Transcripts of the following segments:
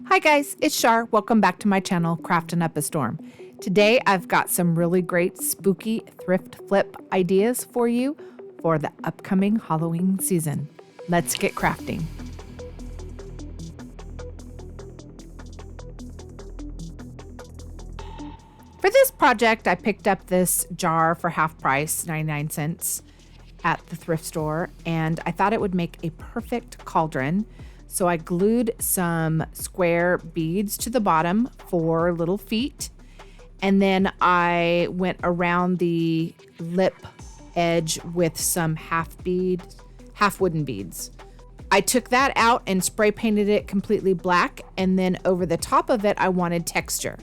Hi guys, it's Shar. Welcome back to my channel, Craftin' Up a Storm. Today I've got some really great spooky thrift flip ideas for you for the upcoming Halloween season. Let's get crafting. For this project, I picked up this jar for half price, 99 cents at the thrift store, and I thought it would make a perfect cauldron. So I glued some square beads to the bottom for little feet. And then I went around the lip edge with some half wooden beads. I took that out and spray painted it completely black. And then over the top of it, I wanted texture.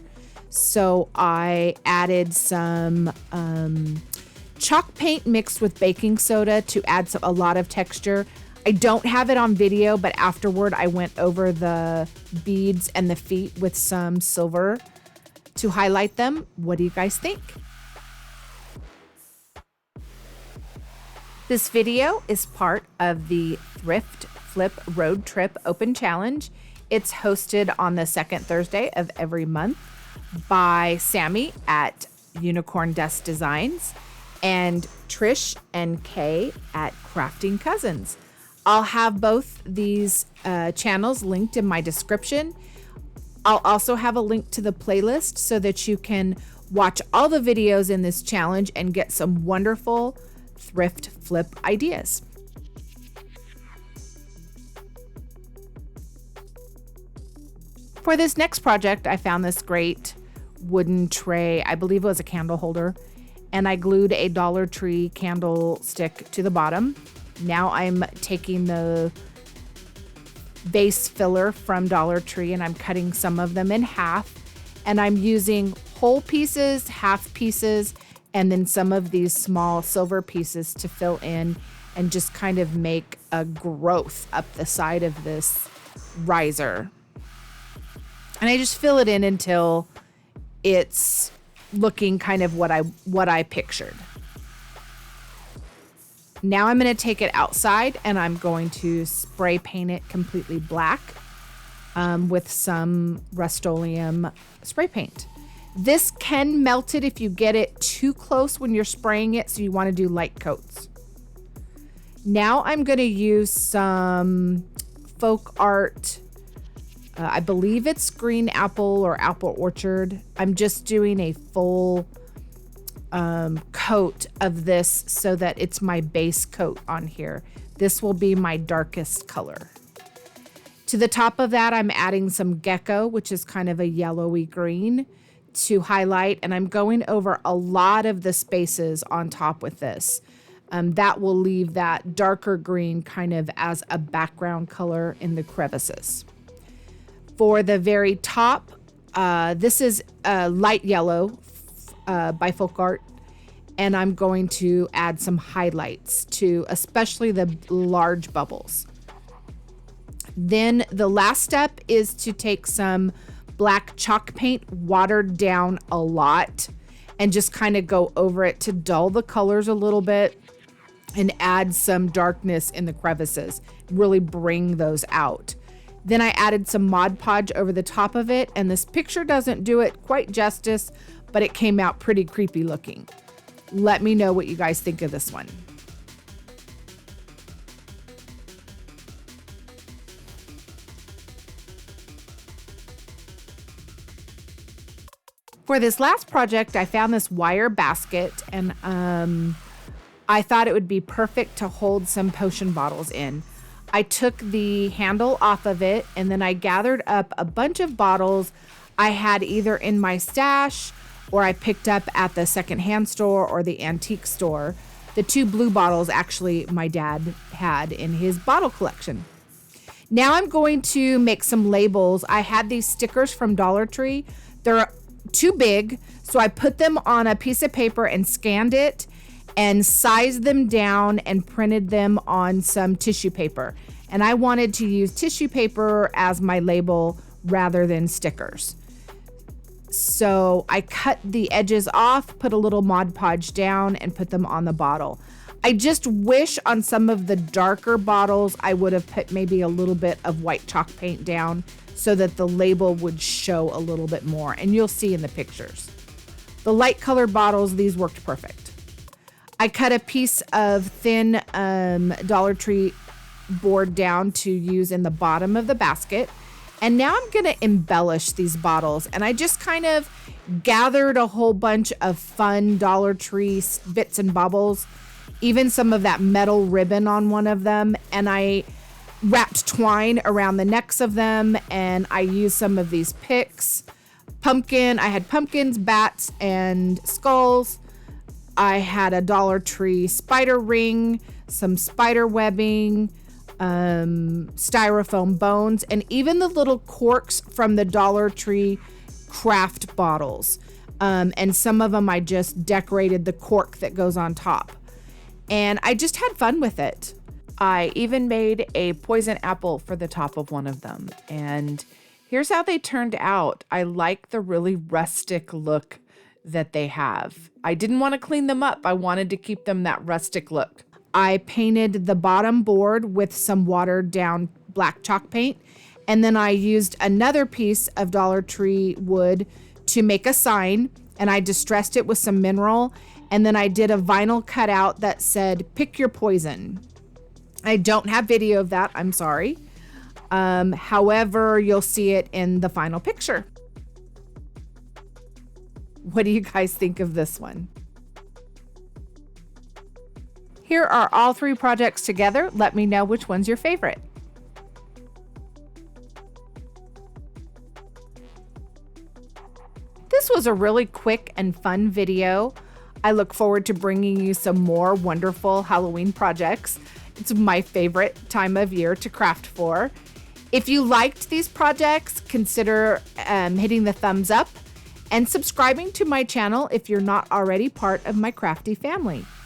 So I added some chalk paint mixed with baking soda to add a lot of texture. I don't have it on video, but afterward I went over the beads and the feet with some silver to highlight them. What do you guys think? This video is part of the Thrift Flip Road Trip Open Challenge. It's hosted on the second Thursday of every month by Sammi at UnicornDustDesigns and Trish and Kay at Crafting Cousins. I'll have both these channels linked in my description. I'll also have a link to the playlist so that you can watch all the videos in this challenge and get some wonderful thrift flip ideas. For this next project, I found this great wooden tray. I believe it was a candle holder, and I glued a Dollar Tree candlestick to the bottom. Now I'm taking the base filler from Dollar Tree and I'm cutting some of them in half, and I'm using whole pieces, half pieces, and then some of these small silver pieces to fill in and just kind of make a growth up the side of this riser. And I just fill it in until it's looking kind of what I pictured. Now I'm going to take it outside and I'm going to spray paint it completely black with some Rust-Oleum spray paint. This can melt it if you get it too close when you're spraying it, so you want to do light coats. Now I'm going to use some folk art. I believe it's green apple or apple orchard. I'm just doing a full coat of this so that it's my base coat on here. This will be my darkest color. To the top of that, I'm adding some gecko, which is kind of a yellowy green, to highlight, and I'm going over a lot of the spaces on top with this. That will leave that darker green kind of as a background color in the crevices. For the very top, this is light yellow by folk art, and I'm going to add some highlights to especially the large bubbles. Then the last step is to take some black chalk paint, watered down a lot, and just kind of go over it to dull the colors a little bit and add some darkness in the crevices, really bring those out. Then I added some Mod Podge over the top of it, and this picture doesn't do it quite justice, but it came out pretty creepy looking. Let me know what you guys think of this one. For this last project, I found this wire basket, and I thought it would be perfect to hold some potion bottles in. I took the handle off of it, and then I gathered up a bunch of bottles I had either in my stash or I picked up at the secondhand store or the antique store. The two blue bottles actually my dad had in his bottle collection. Now I'm going to make some labels. I had these stickers from Dollar Tree. They're too big, so I put them on a piece of paper and scanned it and sized them down and printed them on some tissue paper. And I wanted to use tissue paper as my label rather than stickers. So I cut the edges off, put a little Mod Podge down, and put them on the bottle. I just wish on some of the darker bottles I would have put maybe a little bit of white chalk paint down so that the label would show a little bit more, and you'll see in the pictures. The light colored bottles, these worked perfect. I cut a piece of thin Dollar Tree board down to use in the bottom of the basket. And now I'm gonna embellish these bottles. And I just kind of gathered a whole bunch of fun Dollar Tree bits and bobbles, even some of that metal ribbon on one of them. And I wrapped twine around the necks of them. And I used some of these picks. I had pumpkins, bats, and skulls. I had a Dollar Tree spider ring, some spider webbing, styrofoam bones, and even the little corks from the Dollar Tree craft bottles. And some of them I just decorated the cork that goes on top. And I just had fun with it. I even made a poison apple for the top of one of them. And here's how they turned out. I like the really rustic look that they have. I didn't want to clean them up. I wanted to keep them that rustic look. I painted the bottom board with some watered down black chalk paint. And then I used another piece of Dollar Tree wood to make a sign. And I distressed it with some mineral. And then I did a vinyl cutout that said, "Pick your poison." I don't have video of that. I'm sorry. However, you'll see it in the final picture. What do you guys think of this one? Here are all three projects together. Let me know which one's your favorite. This was a really quick and fun video. I look forward to bringing you some more wonderful Halloween projects. It's my favorite time of year to craft for. If you liked these projects, consider hitting the thumbs up and subscribing to my channel if you're not already part of my crafty family.